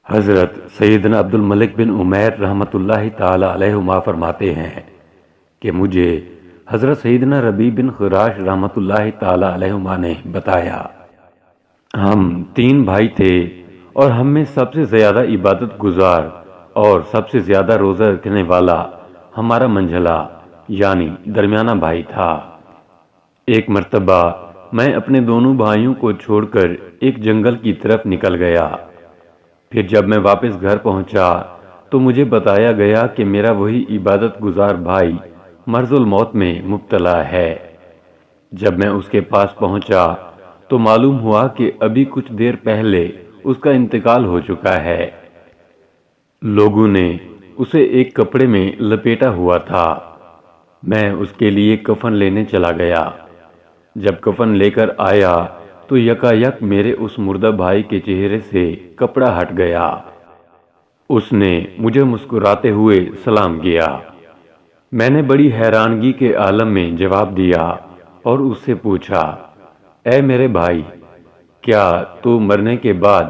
حضرت سیدنا عبد الملک بن عمیر رحمۃ اللہ تعالی علیہما فرماتے ہیں کہ مجھے حضرت سیدنا ربیع بن خراش رحمۃ اللہ تعالی علیہما نے بتایا، ہم 3 بھائی تھے اور ہم میں سب سے زیادہ عبادت گزار اور سب سے زیادہ روزہ رکھنے والا ہمارا منجھلا یعنی درمیانہ بھائی تھا۔ ایک مرتبہ میں اپنے دونوں بھائیوں کو چھوڑ کر ایک جنگل کی طرف نکل گیا۔ پھر جب میں واپس گھر پہنچا تو مجھے بتایا گیا کہ میرا وہی عبادت گزار بھائی مرض الموت میں مبتلا ہے۔ جب میں اس کے پاس پہنچا تو معلوم ہوا کہ ابھی کچھ دیر پہلے اس کا انتقال ہو چکا ہے۔ لوگوں نے اسے ایک کپڑے میں لپیٹا ہوا تھا۔ میں اس کے لیے کفن لینے چلا گیا۔ جب کفن لے کر آیا تو یکایک میرے اس مردہ بھائی کے چہرے سے کپڑا ہٹ گیا۔ اس نے مجھے مسکراتے ہوئے سلام کیا۔ میں نے بڑی حیرانگی کے عالم میں جواب دیا اور اس سے پوچھا، اے میرے بھائی، کیا تو مرنے کے بعد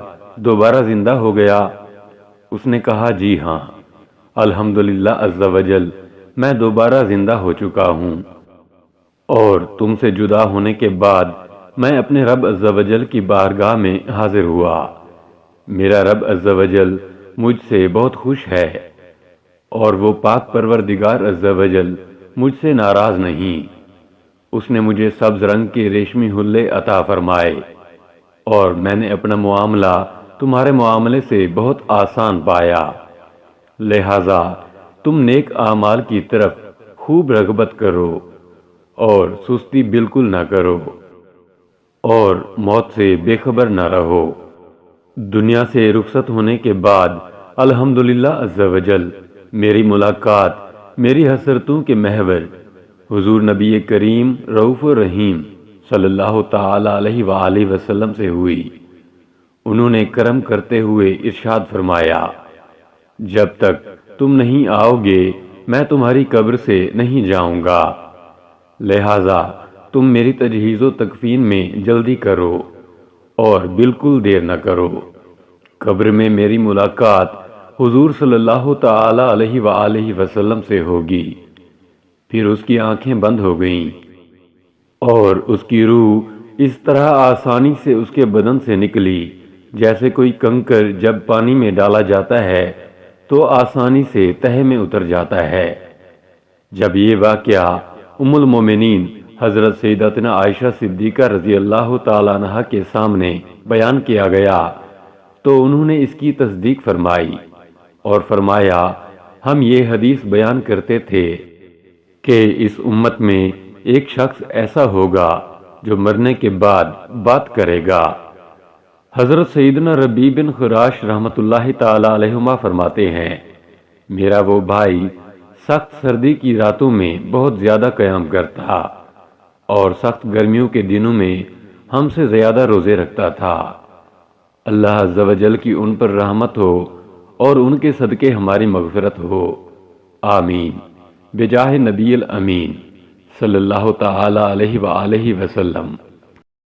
دوبارہ زندہ ہو گیا؟ اس نے کہا، جی ہاں، الحمدللہ عز وجل میں دوبارہ زندہ ہو چکا ہوں، اور تم سے جدا ہونے کے بعد میں اپنے رب عز وجل کی بارگاہ میں حاضر ہوا۔ میرا رب عز وجل مجھ سے بہت خوش ہے، اور وہ پاک پروردگار عز وجل مجھ سے ناراض نہیں۔ اس نے مجھے سبز رنگ کے ریشمی حلے عطا فرمائے، اور میں نے اپنا معاملہ تمہارے معاملے سے بہت آسان پایا۔ لہذا تم نیک اعمال کی طرف خوب رغبت کرو اور سستی بالکل نہ کرو، اور موت سے بے خبر نہ رہو۔ دنیا سے رخصت ہونے کے بعد الحمدللہ عز وجل میری ملاقات میری حسرتوں کے محور حضور نبی کریم رؤوف الرحیم صلی اللہ تعالی علیہ وآلہ وسلم سے ہوئی۔ انہوں نے کرم کرتے ہوئے ارشاد فرمایا، جب تک تم نہیں آؤ گے میں تمہاری قبر سے نہیں جاؤں گا، لہذا تم میری تجہیز و تکفین میں جلدی کرو اور بالکل دیر نہ کرو۔ قبر میں میری ملاقات حضور صلی اللہ تعالی علیہ وآلہ وسلم سے ہوگی۔ پھر اس کی آنکھیں بند ہو گئیں اور اس کی روح اس طرح آسانی سے اس کے بدن سے نکلی جیسے کوئی کنکر جب پانی میں ڈالا جاتا ہے تو آسانی سے تہہ میں اتر جاتا ہے۔ جب یہ واقعہ ام المومنین حضرت سیدتنا عائشہ صدیقہ رضی اللہ تعالیٰ عنہا کے سامنے بیان کیا گیا تو انہوں نے اس کی تصدیق فرمائی اور فرمایا، ہم یہ حدیث بیان کرتے تھے کہ اس امت میں ایک شخص ایسا ہوگا جو مرنے کے بعد بات کرے گا۔ حضرت سیدنا ربیع بن خراش رحمۃ اللہ تعالی علیہما فرماتے ہیں، میرا وہ بھائی سخت سردی کی راتوں میں بہت زیادہ قیام کرتا اور سخت گرمیوں کے دنوں میں ہم سے زیادہ روزے رکھتا تھا۔ اللہ عز و جل کی ان پر رحمت ہو اور ان کے صدقے ہماری مغفرت ہو، آمین، بجاہ نبی الامین صلی اللہ تعالی علیہ وآلہ وسلم۔